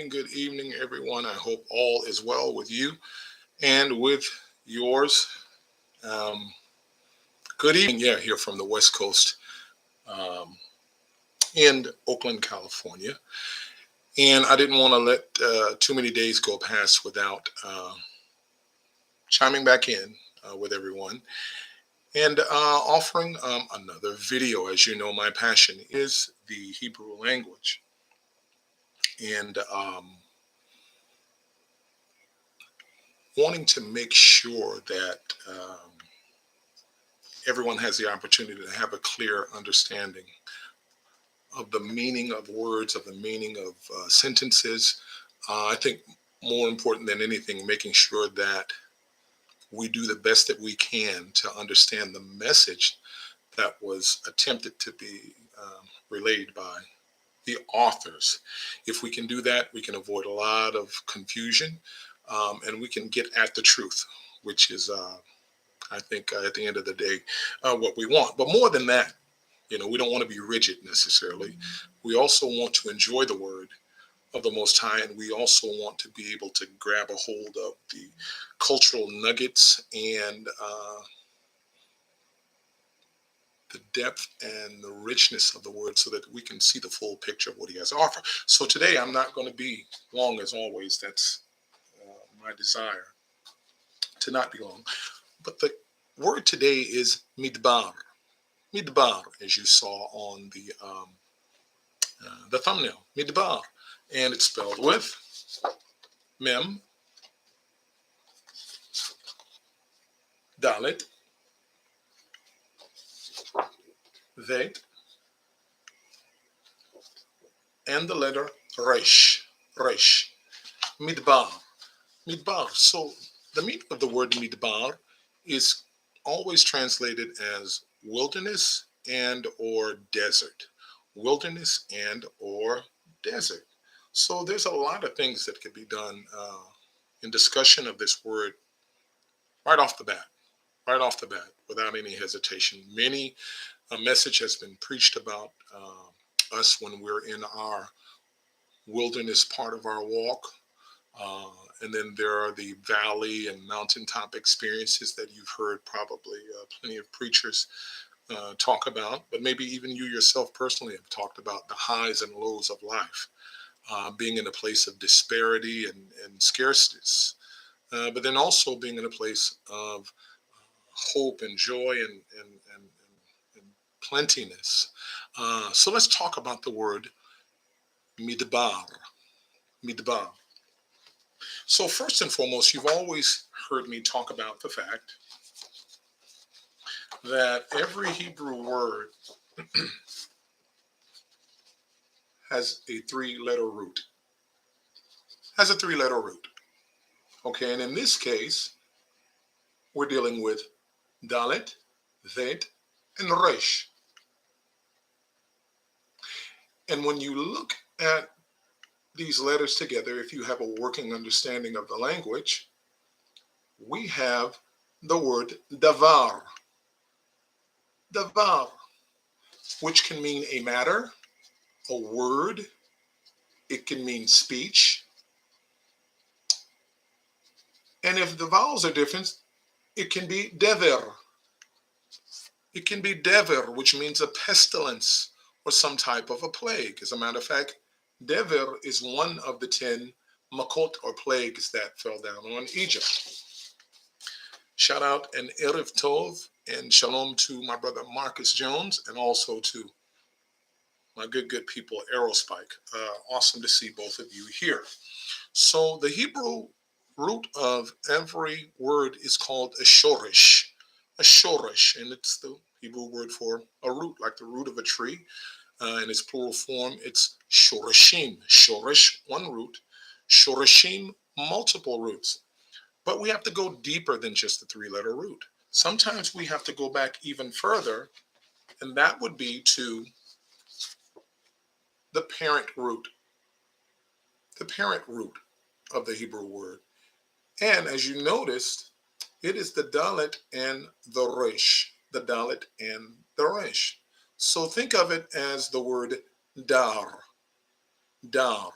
good evening, everyone. I hope all is well with you and with yours. Um, Good evening, yeah, here from the West Coast um, in Oakland, California. And I didn't want to let too many days go past without chiming back in with everyone and offering another video. As you know, my passion is the Hebrew language. And wanting to make sure that everyone has the opportunity to have a clear understanding of the meaning of words, of the meaning of sentences. I think more important than anything, making sure that we do the best that we can to understand the message that was attempted to be relayed by the authors. If we can do that, we can avoid a lot of confusion and we can get at the truth, which is, I think, at the end of the day, what we want. But more than that, we don't want to be rigid necessarily. We also want to enjoy the word of the Most High, and we also want to be able to grab a hold of the cultural nuggets and the depth and the richness of the word so that we can see the full picture of what he has to offer. So today I'm not going to be long as always. That's my desire to not be long. But the word today is midbar. Midbar, as you saw on the thumbnail, midbar. And it's spelled with mem, dalet, vet, and the letter resh. Resh. Midbar. Midbar. So the meaning of the word midbar is always translated as wilderness and or desert. Wilderness and or desert. So there's a lot of things that could be done in discussion of this word right off the bat. Right off the bat, without any hesitation. Many a message has been preached about us when we're in our wilderness part of our walk. Uh, and then there are the valley and mountaintop experiences that you've heard probably plenty of preachers talk about, but maybe even you yourself personally have talked about the highs and lows of life, being in a place of disparity and scarcity, but then also being in a place of hope and joy and plentiness. So let's talk about the word midbar. Midbar. So first and foremost, you've always heard me talk about the fact that every Hebrew word has a three-letter root. Has a three-letter root. Okay, and in this case, we're dealing with dalet, vet, and resh. And when you look at these letters together, if you have a working understanding of the language, we have the word davar. Davar, which can mean a matter, a word, it can mean speech. And if the vowels are different, it can be dever. It can be dever, which means a pestilence or some type of a plague. As a matter of fact, dever is one of the 10 makot or plagues that fell down on Egypt. Shout out and Erev Tov and shalom to my brother Marcus Jones and also to my good people Aerospike. Awesome to see both of you here. So the Hebrew root of every word is called a shorish, and it's the Hebrew word for a root, like the root of a tree. In its plural form, it's shorishim. Shorish, one root. Shorishim, multiple roots. But we have to go deeper than just the three-letter root. Sometimes we have to go back even further, and that would be to the parent root. The parent root of the Hebrew word. And as you noticed, it is the Dalet and the Resh. The Dalet and the Resh. So think of it as the word dar. Dar.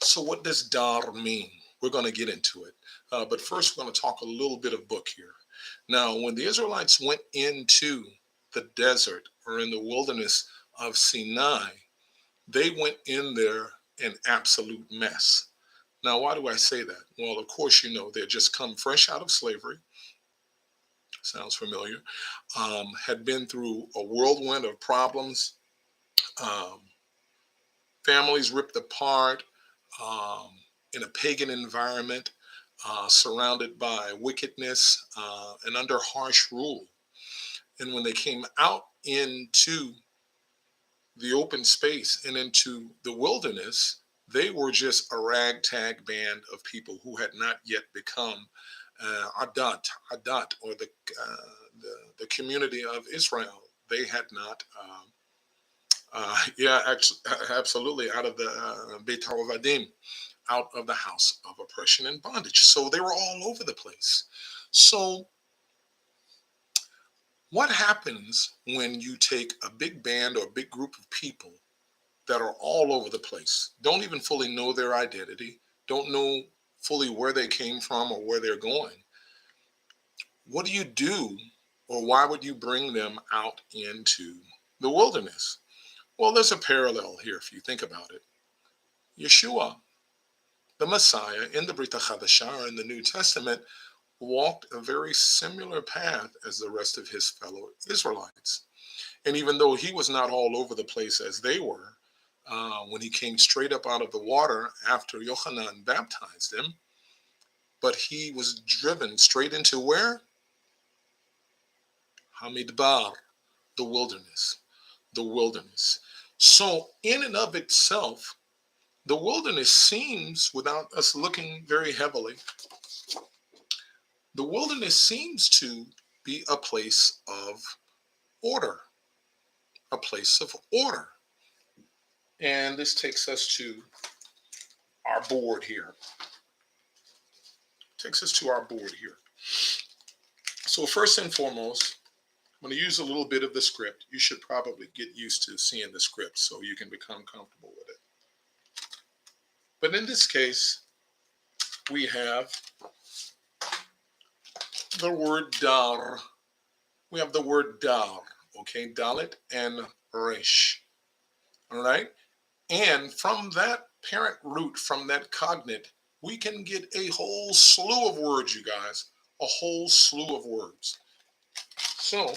So what does dar mean? We're going to get into it. But first, we're going to talk a little bit of book here. Now, when the Israelites went into the desert or in the wilderness of Sinai, they went in there an absolute mess. Now, why do I say that? Well, of course, you know, they had just come fresh out of slavery. Sounds familiar. Had been through a whirlwind of problems, um, families ripped apart, um, in a pagan environment, surrounded by wickedness and under harsh rule. And when they came out into the open space and into the wilderness, they were just a ragtag band of people who had not yet become Adat, or the community of Israel. They had not, yeah, absolutely, out of the Beit HaOvadim, out of the house of oppression and bondage. So they were all over the place. So what happens when you take a big band or a big group of people that are all over the place, don't even fully know their identity, don't know fully where they came from or where they're going? What do you do, or why would you bring them out into the wilderness? Well, there's a parallel here if you think about it. Yeshua, the Messiah in the Brit Chadashah in the New Testament, walked a very similar path as the rest of his fellow Israelites. And even though he was not all over the place as they were, when he came straight up out of the water after Yochanan baptized him, but he was driven straight into where? Hamidbar, the wilderness. The wilderness. So, in and of itself, the wilderness seems, without us looking very heavily, the wilderness seems to be a place of order, a place of order. And this takes us to our board here. Takes us to our board here. So first and foremost, I'm going to use a little bit of the script. You should probably get used to seeing the script so you can become comfortable with it. But in this case, we have the word dar. We have the word dar, okay, dalet and resh, all right? And from that parent root, from that cognate, we can get a whole slew of words, you guys, a whole slew of words. So,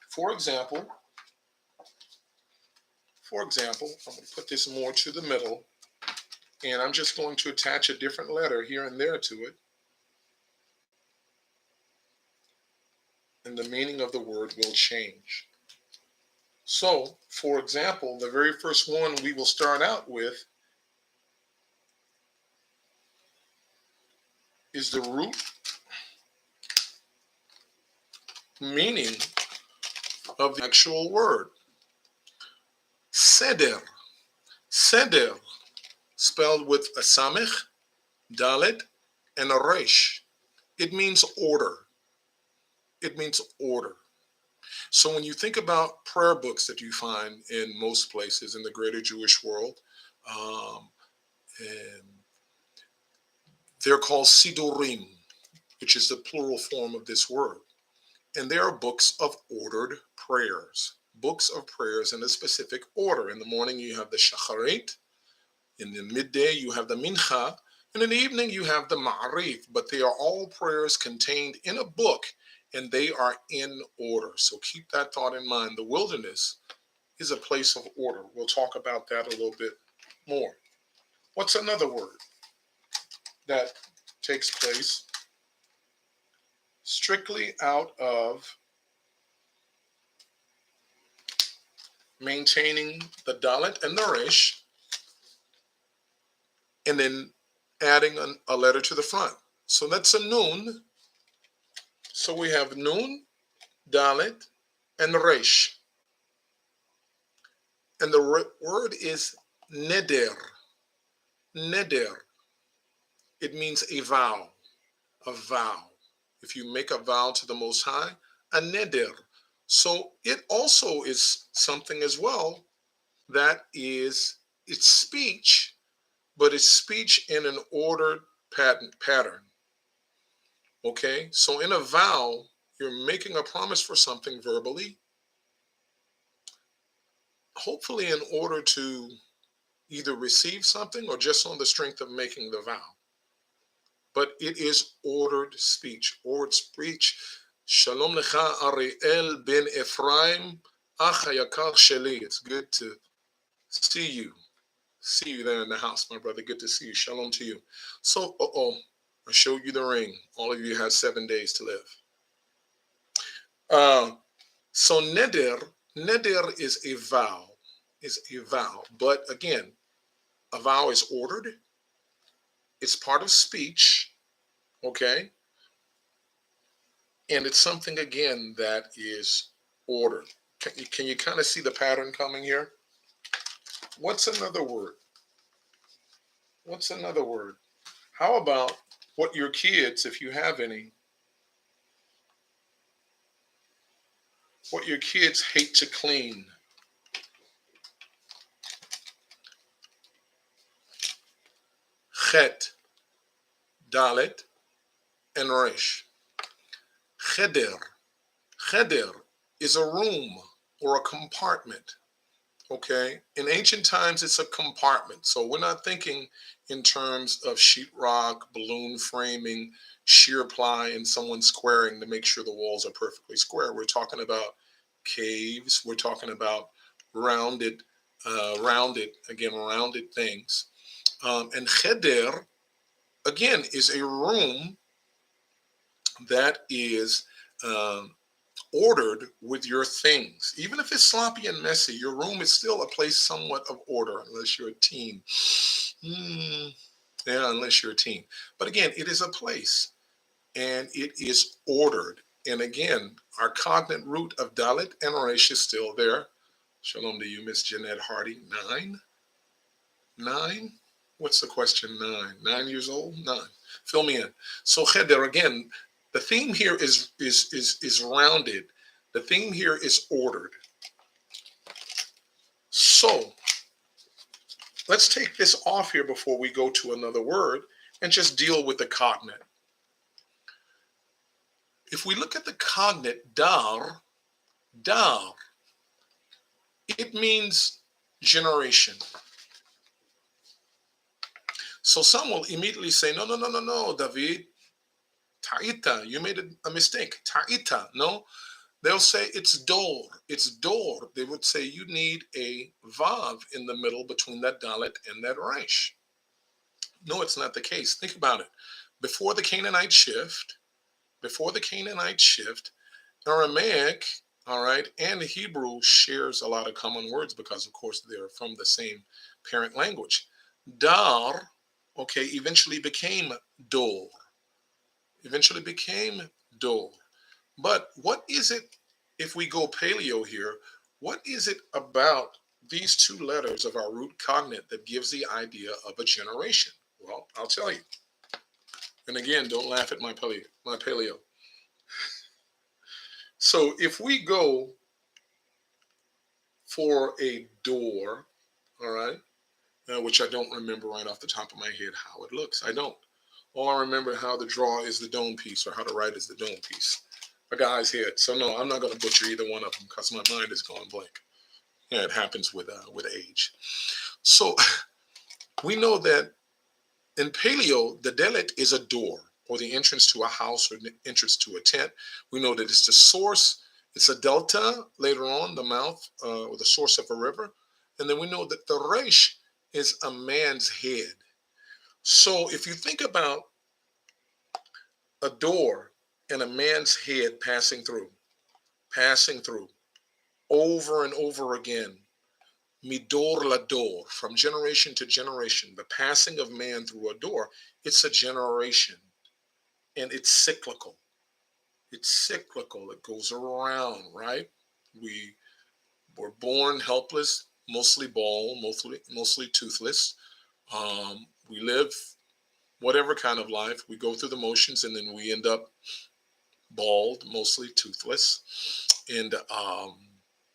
for example, I'm going to put this more to the middle, and I'm just going to attach a different letter here and there to it, and the meaning of the word will change. So, for example, the very first one we will start out with is the root meaning of the actual word. Seder. Seder, spelled with a samech, dalet, and a resh. It means order. It means order. So when you think about prayer books that you find in most places in the greater Jewish world, um, and they're called sidurim, which is the plural form of this word. And they are books of ordered prayers, books of prayers in a specific order. In the morning, you have the shacharit. In the midday, you have the mincha. And in the evening, you have the ma'arif. But they are all prayers contained in a book, and they are in order. So keep that thought in mind. The wilderness is a place of order. We'll talk about that a little bit more. What's another word that takes place strictly out of maintaining the dalet and the resh, and then adding a letter to the front? So that's a nun. So we have nun, dalet, and resh. And the word is neder. Neder. It means a vow. A vow. If you make a vow to the Most High, a neder. So it also is something as well that is, it's speech, but it's speech in an ordered pattern. Okay, so in a vow, you're making a promise for something verbally, hopefully in order to either receive something or just on the strength of making the vow. But it is ordered speech. Ordered speech. Shalom lecha Ariel ben Ephraim, ach hayakar sheli. It's good to see you. See you there in the house, my brother. Good to see you. Shalom to you. So, I showed you the ring. All of you have 7 days to live. Uh, so neder is a vow, But again, a vow is ordered. It's part of speech, okay, and it's something again that is ordered. Can you kind of see the pattern coming here? What's another word? What's another word? How about what your kids, if you have any, what your kids hate to clean? Chet, dalet, and resh. Cheder. Cheder is a room or a compartment. Okay. In ancient times, it's a compartment. So we're not thinking in terms of sheetrock, balloon framing, shear ply, and someone squaring to make sure the walls are perfectly square. We're talking about caves. We're talking about rounded, rounded things. And cheder, again, is a room that is um, ordered with your things. Even if it's sloppy and messy, your room is still a place somewhat of order, unless you're a teen. Yeah, unless you're a teen. But again, it is a place and it is ordered. And again, our cognate root of Dalit and Resh is still there. Shalom to you, Miss Jeanette Hardy. Nine? Nine? What's the question? 9 years old? Nine. Fill me in. So Cheder, again, the theme here is rounded. The theme here is ordered. So let's take this off here before we go to another word and just deal with the cognate. If we look at the cognate dar, it means generation. So some will immediately say, no, no, no, no, no, David, ta'ita, you made a mistake. Ta'ita, no. They'll say it's dor. It's dor. They would say you need a vav in the middle between that dalet and that resh. No, it's not the case. Think about it. Before the Canaanite shift, Aramaic, all right, and Hebrew shares a lot of common words because, of course, they're from the same parent language. Dar, okay, eventually became dor. Eventually became dor. But what is it, if we go paleo here, what is it about these two letters of our root cognate that gives the idea of a generation? Well, I'll tell you. And again, don't laugh at my paleo. So if we go for a door, all right, which I don't remember right off the top of my head how it looks. I don't. All I remember how the draw is the dome piece or how to write is the dome piece. A guy's head. So no, I'm not going to butcher either one of them because my mind is going blank. Yeah, it happens with age. So we know that in paleo, the delet is a door or the entrance to a house or the entrance to a tent. We know that it's the source. It's a delta later on, the mouth or the source of a river. And then we know that the resh is a man's head. So if you think about a door and a man's head passing through over and over again, midor la door, from generation to generation, the passing of man through a door, it's a generation and it's cyclical. It's cyclical. It goes around, right? We were born helpless, mostly bald, mostly toothless. We live whatever kind of life. We go through the motions and then we end up bald, mostly toothless. And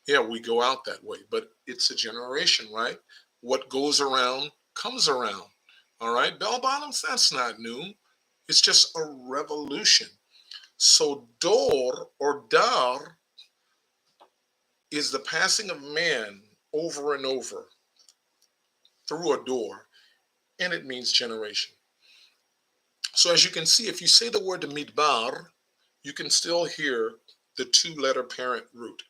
yeah, we go out that way. But it's a generation, right? What goes around comes around. All right, bell bottoms, that's not new. It's just a revolution. So, dor or dar is the passing of man over and over through a door, and it means generation. So, as you can see, if you say the word midbar, you can still hear the two-letter parent root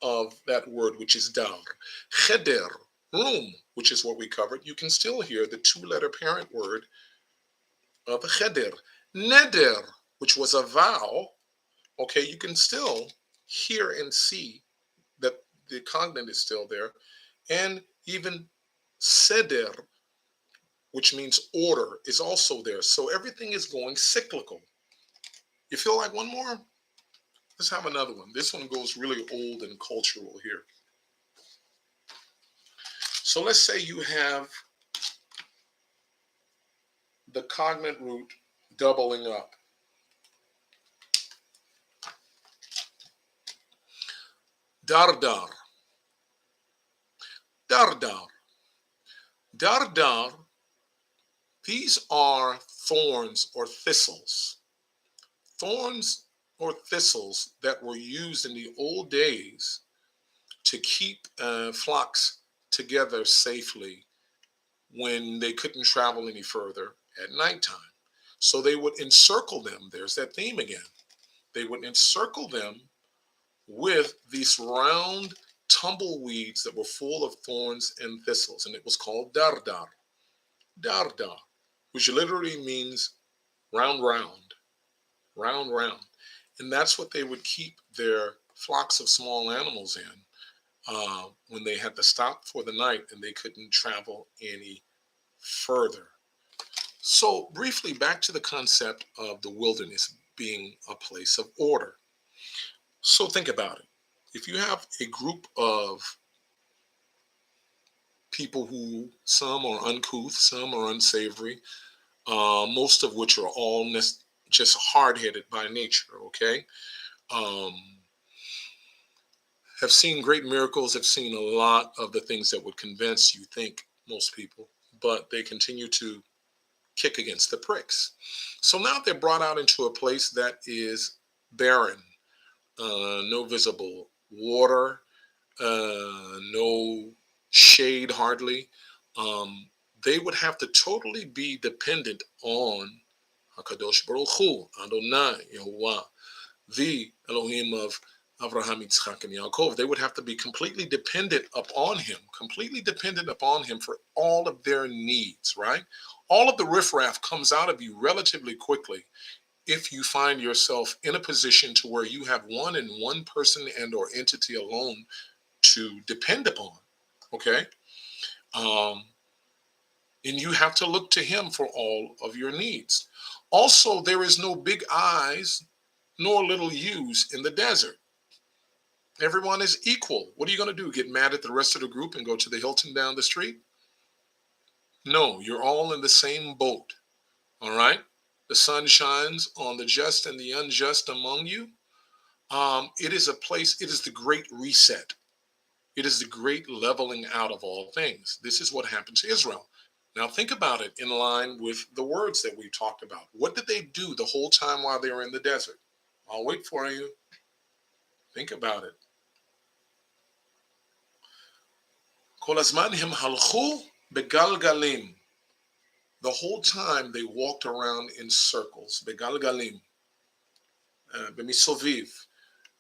of that word, which is dar. Cheder, room, which is what we covered, you can still hear the two-letter parent word of cheder. Neder, which was a vow, okay, you can still hear and see that the cognate is still there. And even seder, which means order, is also there. So everything is going cyclical. You feel like one more? Let's have another one. This one goes really old and cultural here. So let's say you have the cognate root doubling up. Dardar, dardar, dardar. These are thorns or thistles. Thorns or thistles that were used in the old days to keep flocks together safely when they couldn't travel any further at nighttime. So they would encircle them. There's that theme again. They would encircle them with these round tumbleweeds that were full of thorns and thistles, and it was called dardar. Dardar, which literally means round, round, round, round. And that's what they would keep their flocks of small animals in when they had to stop for the night and they couldn't travel any further. So, briefly, back to the concept of the wilderness being a place of order. So, think about it. If you have a group of people who some are uncouth, some are unsavory, most of which are all just hard headed by nature, okay? Um, have seen great miracles, have seen a lot of the things that would convince you think most people, but they continue to kick against the pricks. So now they're brought out into a place that is barren, no visible water, no shade hardly. Um, they would have to totally be dependent on Hakadosh Baruch Hu, Adonai, Yehovah, the Elohim of Abraham, Yitzchak, and Yaakov. They would have to be completely dependent upon him, completely dependent upon him for all of their needs, right? All of the riffraff comes out of you relatively quickly if you find yourself in a position to where you have one person and or entity alone to depend upon, okay? Um, and you have to look to him for all of your needs. Also, there is no big I's nor little U's in the desert. Everyone is equal. What are you going to do? Get mad at the rest of the group and go to the Hilton down the street? No, you're all in the same boat. All right? The sun shines on the just and the unjust among you. It is a place, it is the great reset. It is the great leveling out of all things. This is what happened to Israel. Now, think about it in line with the words that we talked about. What did they do the whole time while they were in the desert? I'll wait for you. Think about it. כל הזמן הם הלכו בגלגלים. The whole time they walked around in circles, בגלגלים, במיסוביב.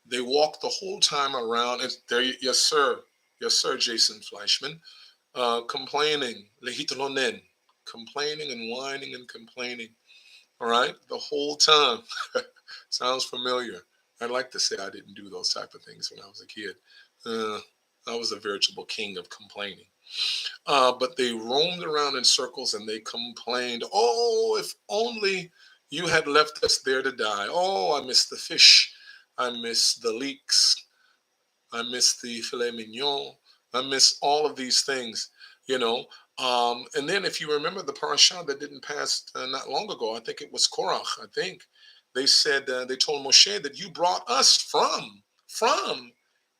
They walked the whole time around. And there, yes, sir, Jason Fleischman, complaining, lehitlonen, complaining and whining and complaining. All right, the whole time. Sounds familiar. I'd like to say I didn't do those type of things when I was a kid. Uh, I was a veritable king of complaining. But they roamed around in circles and they complained, oh, if only you had left us there to die. Oh, I miss the fish. I miss the leeks. I miss the filet mignon. I miss all of these things, you know. And then if you remember the parasha that didn't pass not long ago, I think it was Korach, I think. They said, they told Moshe that you brought us from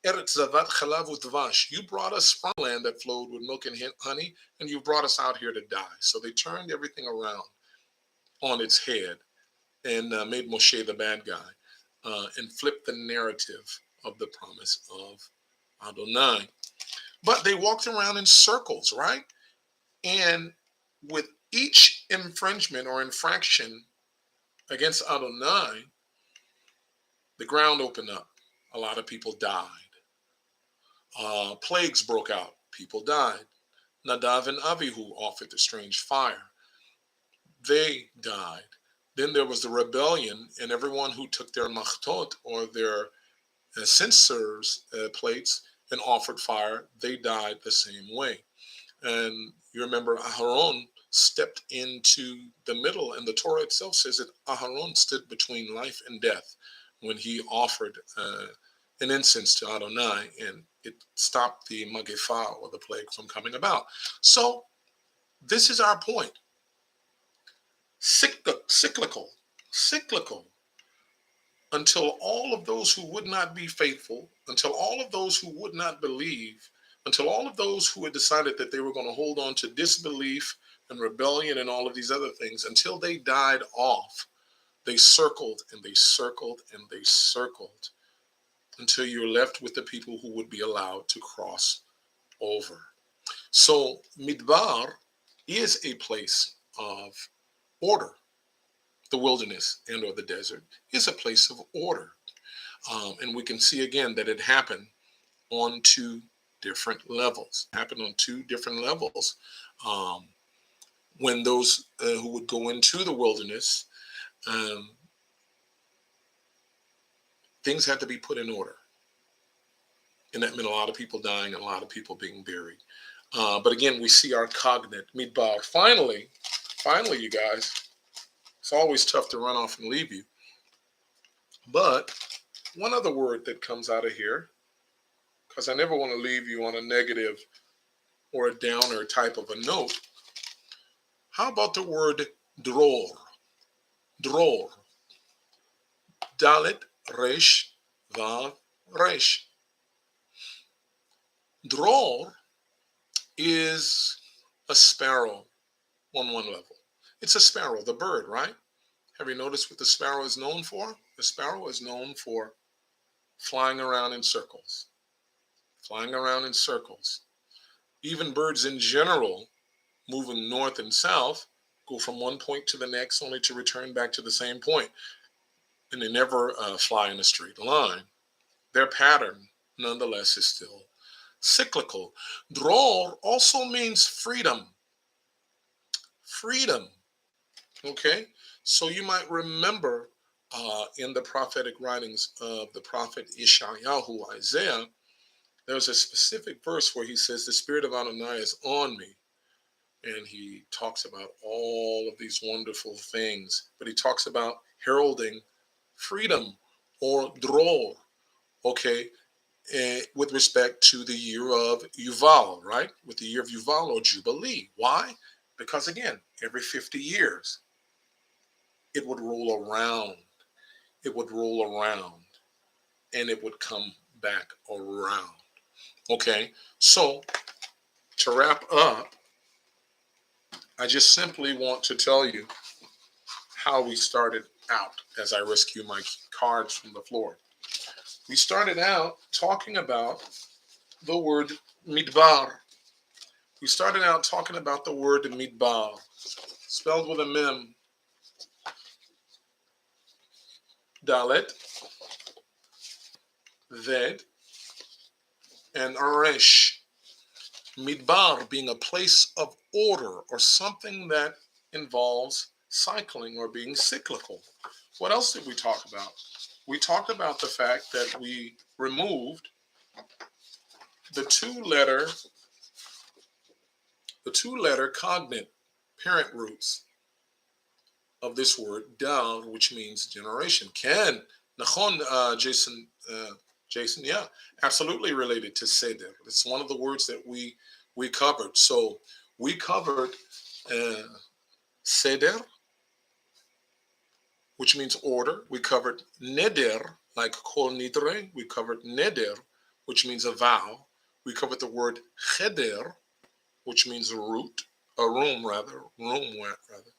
Eretz zavat chalav udvash. You brought us from a land that flowed with milk and honey, and you brought us out here to die. So they turned everything around on its head and made Moshe the bad guy and flipped the narrative of the promise of Adonai. But they walked around in circles, right? And with each infringement or infraction against Adonai, the ground opened up. A lot of people died. Plagues broke out. People died. Nadav and Avihu offered the strange fire. They died. Then there was the rebellion, and everyone who took their machtot or their censers plates and offered fire, they died the same way. And you remember Aharon stepped into the middle, and the Torah itself says that Aharon stood between life and death when he offered an incense to Adonai, and it stopped the Magifa or the plague from coming about. So this is our point. Cyclical, cyclical, until all of those who would not be faithful, until all of those who would not believe, until all of those who had decided that they were going to hold on to disbelief and rebellion and all of these other things, until they died off, they circled and they circled and they circled until you're left with the people who would be allowed to cross over. So Midbar is a place of order. The wilderness and or the desert is a place of order. And we can see again that it happened on two different levels. It happened on two different levels. Um, when those who would go into the wilderness, um, things had to be put in order. And that meant a lot of people dying and a lot of people being buried. But again, we see our cognate, midbar. Finally, you guys, it's always tough to run off and leave you. But one other word that comes out of here, because I never want to leave you on a negative or a downer type of a note. How about the word dror? Dror. Dalet resh vav resh. Dror is a sparrow on one level. It's a sparrow, the bird, right? Have you noticed what the sparrow is known for? The sparrow is known for flying around in circles. Flying around in circles. Even birds in general, moving north and south, go from one point to the next only to return back to the same point. And they never fly in a straight line. Their pattern, nonetheless, is still cyclical. Dror also means freedom. Freedom. Okay? So you might remember in the prophetic writings of the prophet Ishayahu, Isaiah, there's a specific verse where he says, the Spirit of Adonai is on me. And he talks about all of these wonderful things. But he talks about heralding freedom or dror, okay, with respect to the year of Yuval, right? With the year of Yuval or Jubilee. Why? Because again, every 50 years, it would roll around. It would roll around and it would come back around. Okay, so to wrap up, I just simply want to tell you how we started out as I rescue my cards from the floor. We started out talking about the word midbar. We started out talking about the word midbar, spelled with a mem, dalet, ved, and resh. Midbar being a place of order or something that involves cycling or being cyclical. What else did we talk about? We talked about the fact that we removed the two-letter cognate parent roots of this word dal, which means generation. Ken, nachon, Jason, yeah, absolutely related to seder. It's one of the words that we covered. So we covered uh, seder, which means order. We covered neder, like kol nidre. We covered neder, which means a vow. We covered the word cheder, which means a root, a room rather, rather.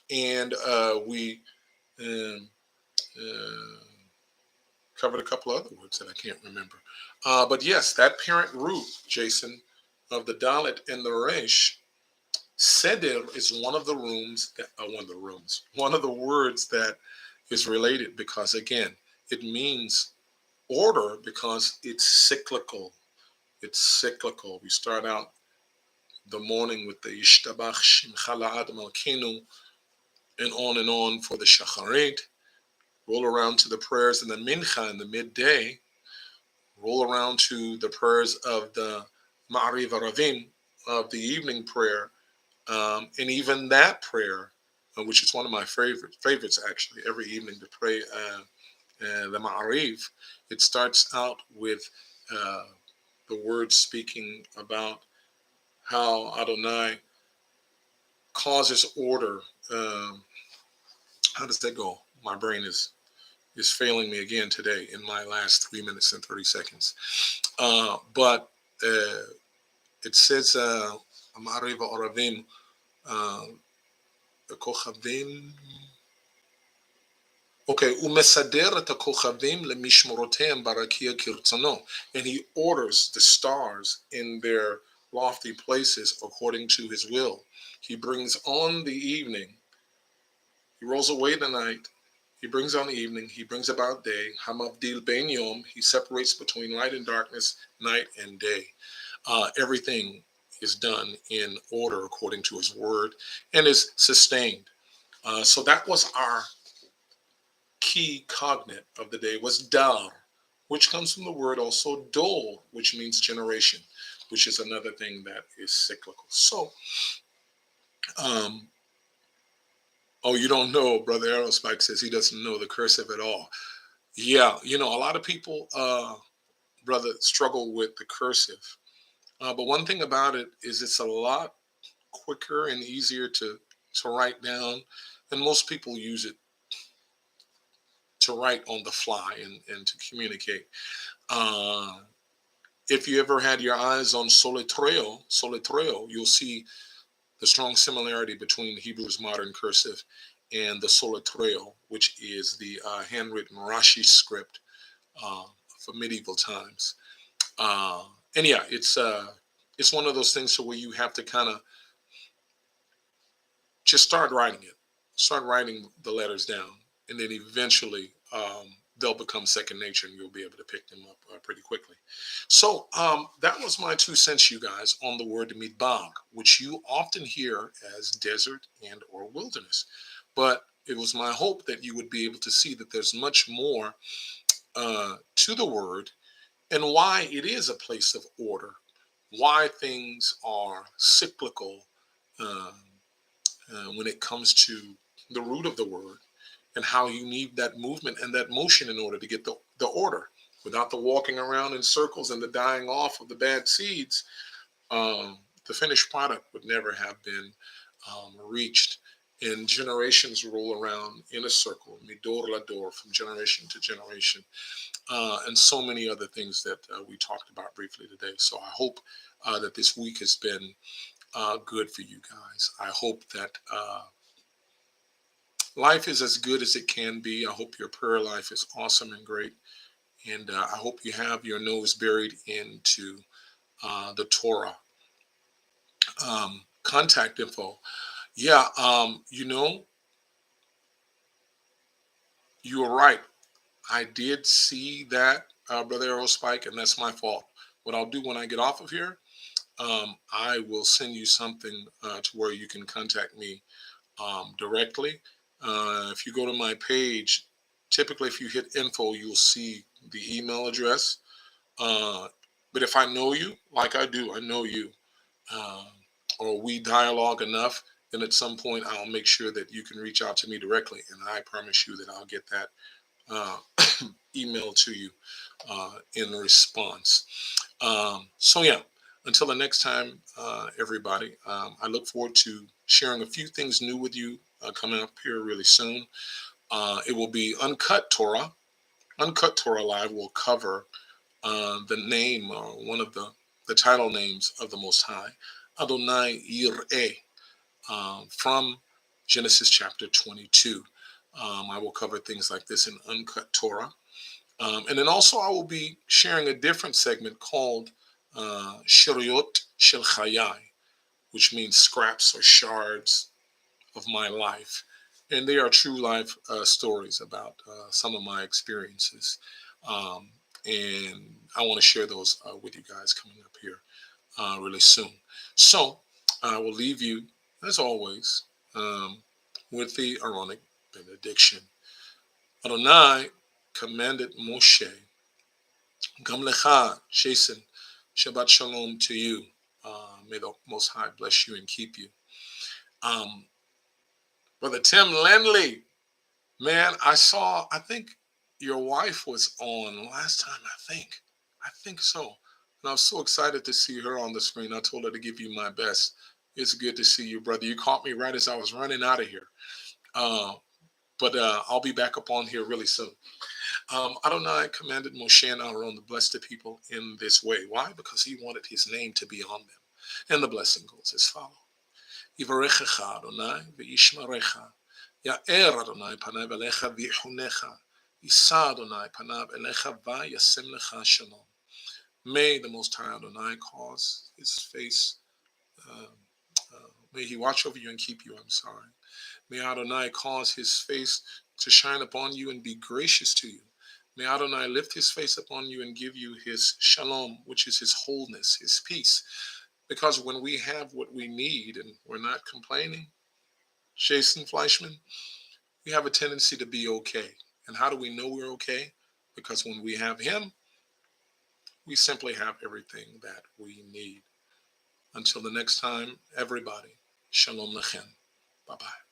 And we um, uh, covered a couple other words that I can't remember. But yes, that parent root, Jason, of the Dalit and the Resh, Seder is one of the rooms, one of the words that is related because, again, it means order because it's cyclical. It's cyclical. We start out the morning with the Yishtabach Shimcha Adam Alkenu and on for the Shacharit. Roll around to the prayers in the Mincha in the midday. Roll around to the prayers of the Ma'ariv Aravim of the evening prayer. And even that prayer, which is one of my favorites actually, every evening to pray the Ma'ariv, it starts out with uh, the words speaking about how Adonai causes order. Um, how does that go? My brain is failing me again today in my last 3 minutes and 30 seconds. But it says, Amariva Oravim, Kochavim. Okay, umesader et kochavim lemishmoroteim barakia kirtzano, and he orders the stars in their lofty places according to his will. He brings on the evening. He rolls away the night. He brings on the evening. He brings about day. Hamavdil ben yom. He separates between light and darkness, night and day. Everything is done in order according to his word and is sustained. So that was our key cognate of the day was dar, which comes from the word also dol, which means generation, which is another thing that is cyclical. So, um, oh, you don't know, Brother Aerospike says he doesn't know the cursive at all. Yeah, a lot of people, brother, struggle with the cursive. But one thing about it is it's a lot quicker and easier to write down, and most people use it to write on the fly and to communicate. Uh, if you ever had your eyes on Soletreo, you'll see the strong similarity between Hebrew's modern cursive and the Soletreo, which is the handwritten Rashi script uh, for medieval times. Uh, and yeah, it's one of those things where you have to kind of just start writing the letters down, and then eventually they'll become second nature, and you'll be able to pick them up pretty quickly. So that was my 2 cents, you guys, on the word midbar, which you often hear as desert and or wilderness. But it was my hope that you would be able to see that there's much more to the word and why it is a place of order, why things are cyclical um, when it comes to the root of the word and how you need that movement and that motion in order to get the order. Without the walking around in circles and the dying off of the bad seeds, the finished product would never have been reached. And generations roll around in a circle, midor la dor, from generation to generation, and so many other things that we talked about briefly today. So I hope that this week has been good for you guys. I hope that life is as good as it can be. I hope your prayer life is awesome and great. And I hope you have your nose buried into the Torah. Contact info. Yeah, you were right. I did see that, Brother Aerospike, and that's my fault. What I'll do when I get off of here, I will send you something to where you can contact me directly. If you go to my page, typically if you hit info, you'll see the email address. Uh, but if I know you, like I do, I know you, uh, or we dialogue enough, then at some point I'll make sure that you can reach out to me directly. And I promise you that I'll get that uh, email to you in response. So, yeah, until the next time, everybody, I look forward to sharing a few things new with you coming up here really soon. It will be Uncut Torah. Uncut Torah Live will cover the name or one of the title names of the Most High, Adonai Yireh, from Genesis chapter 22. I will cover things like this in Uncut Torah. And then also I will be sharing a different segment called Shiriot Shel Chayai, which means scraps or shards of my life. And they are true life stories about some of my experiences. Um, and I want to share those with you guys coming up here really soon. So I will leave you, as always, um, with the Aaronic benediction. Adonai commanded Moshe, Gam lecha, Jason, Shabbat Shalom to you. May the Most High bless you and keep you. Um, Brother Tim Lenley, man, I think your wife was on last time, I think so. And I was so excited to see her on the screen. I told her to give you my best. It's good to see you, brother. You caught me right as I was running out of here. Uh, but I'll be back up on here really soon. Adonai commanded Moshe and Aaron to bless the people in this way. Why? Because he wanted his name to be on them. And the blessing goes as follows. Yivarechecha Adonai ve'yishmarecha. Ya'er Adonai panav elecha v'yichunecha. Yisa Adonai panav elecha v'yasem lecha shalom. May the Most High Adonai cause his face, uh, may he watch over you and keep you, I'm sorry. May Adonai cause his face to shine upon you and be gracious to you. May Adonai lift his face upon you and give you his shalom, which is his wholeness, his peace. Because when we have what we need and we're not complaining, Jason Fleischman, we have a tendency to be okay. And how do we know we're okay? Because when we have him, we simply have everything that we need. Until the next time, everybody, shalom lechem. Bye-bye.